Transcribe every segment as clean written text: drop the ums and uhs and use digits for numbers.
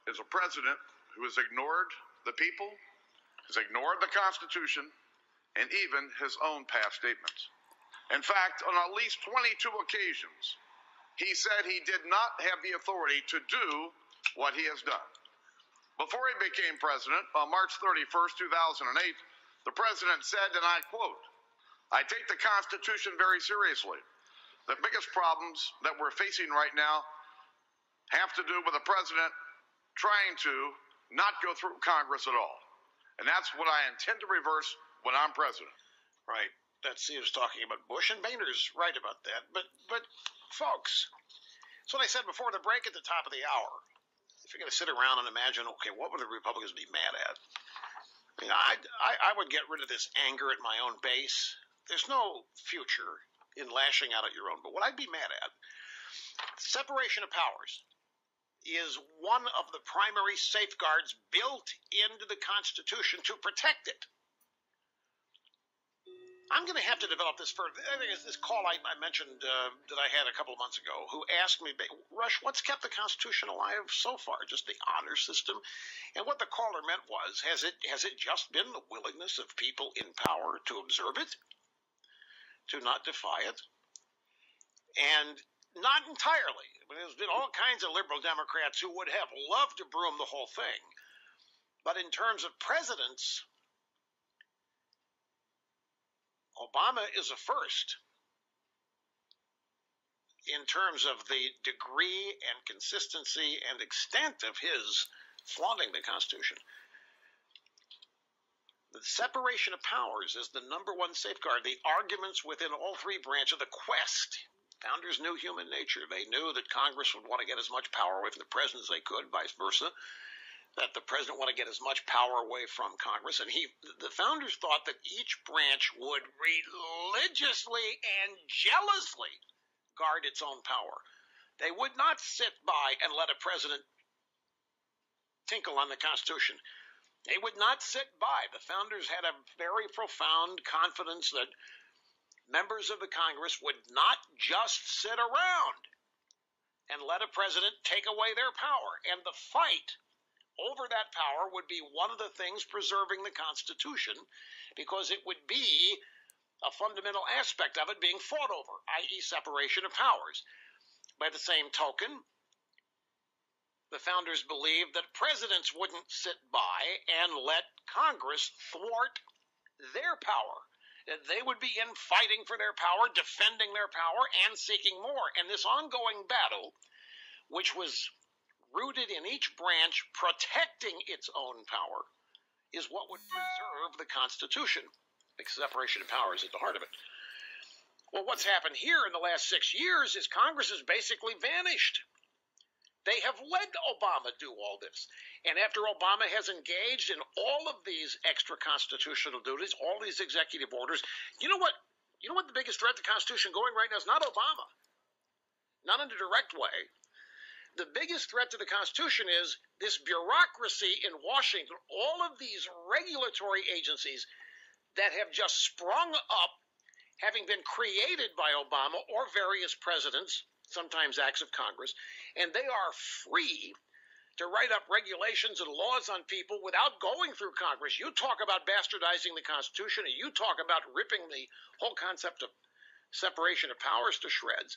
is a president who has ignored the people, has ignored the Constitution, and even his own past statements. In fact, on at least 22 occasions, he said he did not have the authority to do what he has done. Before he became president, on March 31st, 2008, the president said, and I quote, "I take the Constitution very seriously. The biggest problems that we're facing right now have to do with the president trying to not go through Congress at all. And that's what I intend to reverse when I'm president." Right. That's he was talking about Bush, and Boehner's right about that. But folks, that's what I said before the break at the top of the hour. If you're going to sit around and imagine, okay, what would the Republicans be mad at? I mean, I would get rid of this anger at my own base. There's no future in lashing out at your own. But what I'd be mad at, separation of powers is one of the primary safeguards built into the Constitution to protect it. I'm going to have to develop this further. I think it's this call I mentioned that I had a couple of months ago, who asked me, Rush, what's kept the Constitution alive so far? Just the honor system? And what the caller meant was, has it just been the willingness of people in power to observe it, to not defy it? And not entirely. I mean, there's been all kinds of liberal Democrats who would have loved to broom the whole thing. But in terms of presidents, Obama is a first in terms of the degree and consistency and extent of his flaunting the Constitution. The separation of powers is the number one safeguard. The arguments within all three branches of the quest. Founders knew human nature. They knew that Congress would want to get as much power away from the president as they could, vice versa. That the president want to get as much power away from Congress. And the founders thought that each branch would religiously and jealously guard its own power. They would not sit by and let a president tinkle on the Constitution. They would not sit by. The founders had a very profound confidence that members of the Congress would not just sit around and let a president take away their power. And the fight over that power would be one of the things preserving the Constitution, because it would be a fundamental aspect of it being fought over, i.e. separation of powers. By the same token, the founders believed that presidents wouldn't sit by and let Congress thwart their power. That they would be in fighting for their power, defending their power, and seeking more. And this ongoing battle, which was rooted in each branch protecting its own power, is what would preserve the Constitution. The separation of powers at the heart of it. Well, what's happened here in the last 6 years is Congress has basically vanished. They have let Obama do all this. And after Obama has engaged in all of these extra constitutional duties, all these executive orders, you know what the biggest threat to the Constitution going right now is? Not Obama. Not in a direct way. The biggest threat to the Constitution is this bureaucracy in Washington, all of these regulatory agencies that have just sprung up, having been created by Obama or various presidents, sometimes acts of Congress, and they are free to write up regulations and laws on people without going through Congress. You talk about bastardizing the Constitution, and you talk about ripping the whole concept of separation of powers to shreds.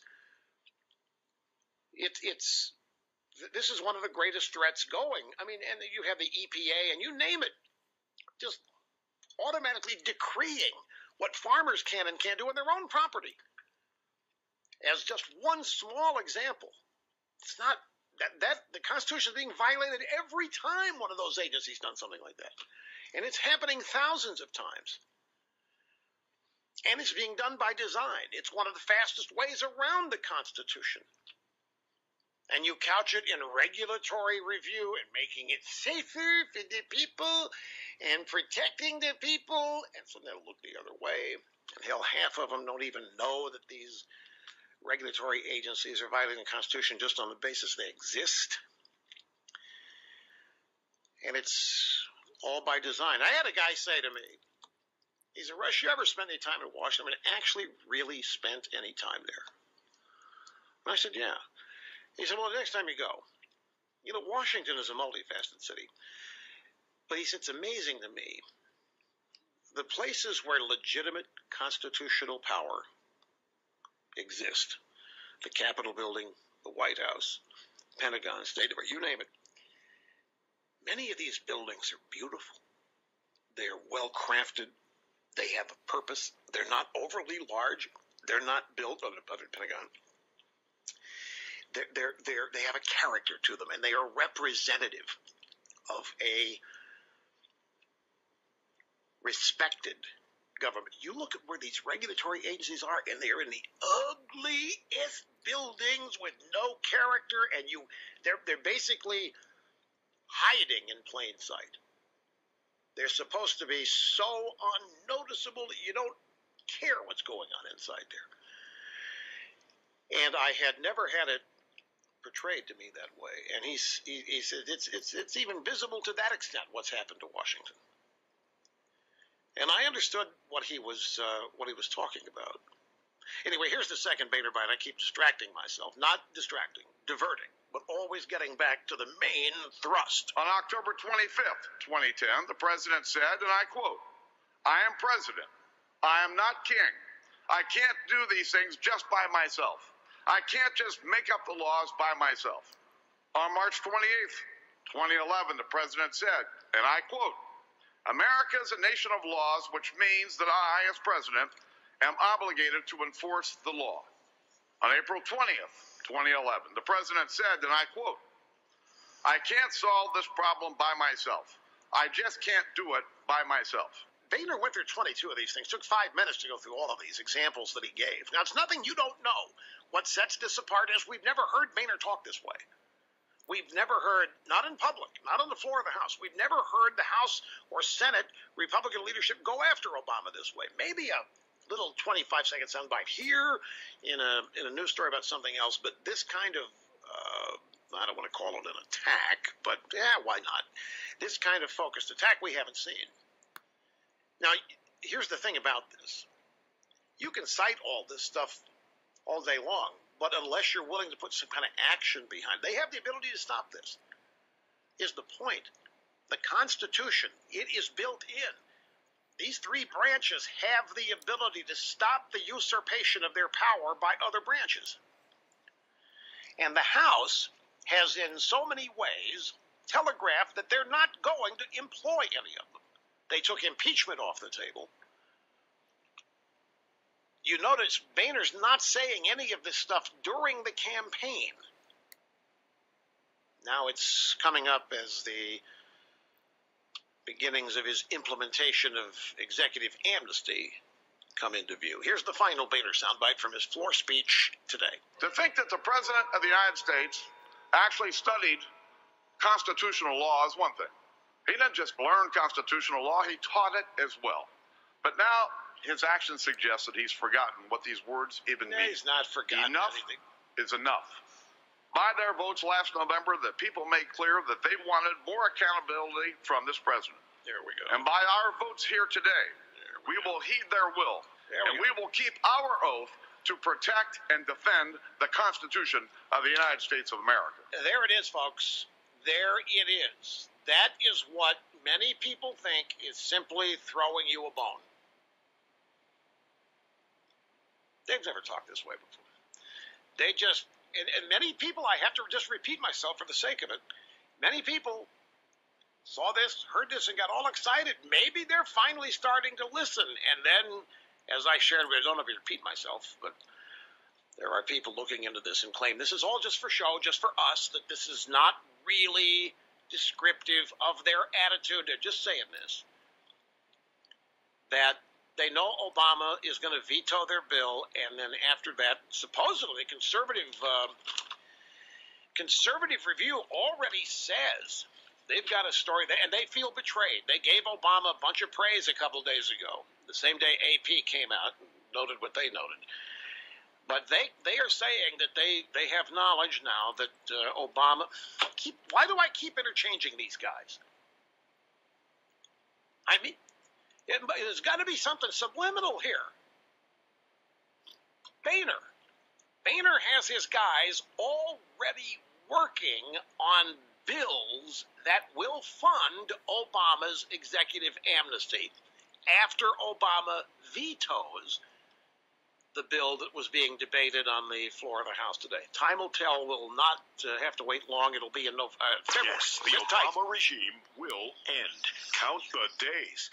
This is one of the greatest threats going. I mean, and you have the EPA and you name it, just automatically decreeing what farmers can and can't do on their own property. As just one small example, it's not that the Constitution is being violated every time one of those agencies done something like that. And it's happening thousands of times. And it's being done by design. It's one of the fastest ways around the Constitution. And you couch it in regulatory review and making it safer for the people and protecting the people. And so they'll look the other way. And hell, half of them don't even know that these regulatory agencies are violating the Constitution just on the basis they exist. And it's all by design. I had a guy say to me, he said, Rush, you ever spent any time in Washington? I mean, actually really spent any time there? And I said, yeah. He said, well, the next time you go, You know, Washington is a multifaceted city. But he said, it's amazing to me, the places where legitimate constitutional power exists, the Capitol building, the White House, Pentagon, State Department, you name it, many of these buildings are beautiful. They're well crafted. They have a purpose. They're not overly large. They're not built other than Pentagon. They have a character to them, and they are representative of a respected government. You look at where these regulatory agencies are, and they're in the ugliest buildings with no character, and they're basically hiding in plain sight. They're supposed to be so unnoticeable that you don't care what's going on inside there. And I had never had it portrayed to me that way. And he said it's even visible to that extent what's happened to Washington. And I understood what he was talking about. Anyway, here's the second Boehner bite. I keep distracting myself. Not distracting, diverting, but always getting back to the main thrust. On October 25th, 2010, the president said, and I quote, "I am president. I am not king. I can't do these things just by myself. I can't just make up the laws by myself." On March 28th, 2011, the president said, and I quote, "America is a nation of laws, which means that I, as president, am obligated to enforce the law." On April 20th, 2011, the president said, and I quote, "I can't solve this problem by myself. I just can't do it by myself." Boehner went through 22 of these things. Took 5 minutes to go through all of these examples that he gave. Now, it's nothing you don't know. What sets this apart is we've never heard Boehner talk this way. We've never heard, not in public, not on the floor of the House, we've never heard the House or Senate Republican leadership go after Obama this way. Maybe a little 25-second soundbite here in a news story about something else, but this kind of, I don't want to call it an attack, but yeah, why not? This kind of focused attack we haven't seen. Now, here's the thing about this. You can cite all this stuff all day long, but unless you're willing to put some kind of action behind it, they have the ability to stop this, is the point. The Constitution, it is built in. These three branches have the ability to stop the usurpation of their power by other branches. And the House has in so many ways telegraphed that they're not going to employ any of them. They took impeachment off the table. You notice Boehner's not saying any of this stuff during the campaign. Now it's coming up as the beginnings of his implementation of executive amnesty come into view. Here's the final Boehner soundbite from his floor speech today. To think that the President of the United States actually studied constitutional law is one thing. He didn't just learn constitutional law, he taught it as well. But now his actions suggest that he's forgotten what these words even mean. He's not forgotten Enough anything. is enough. By their votes last November, the people made clear that they wanted more accountability from this president. There we go. And by our votes here today, we will heed their will. And we will keep our oath to protect and defend the Constitution of the United States of America. There it is, folks. There it is. That is what many people think is simply throwing you a bone. They've never talked this way before. They just, and many people, I have to just repeat myself for the sake of it, many people saw this, heard this, and got all excited. Maybe they're finally starting to listen. And then, as I shared, I don't know if I repeat myself, but there are people looking into this and claim this is all just for show, just for us, that this is not really descriptive of their attitude. They're just saying this, that they know Obama is going to veto their bill, and then after that, supposedly conservative review already says they've got a story, and they feel betrayed. They gave Obama a bunch of praise a couple days ago. The same day AP came out and noted what they noted. But they are saying that they have knowledge now that Obama – why do I keep interchanging these guys? I mean, there's got to be something subliminal here. Boehner has his guys already working on bills that will fund Obama's executive amnesty after Obama vetoes the bill that was being debated on the floor of the House today. Time will tell. We'll not have to wait long. It'll be in February. Yes, the Obama regime will end. Count the days.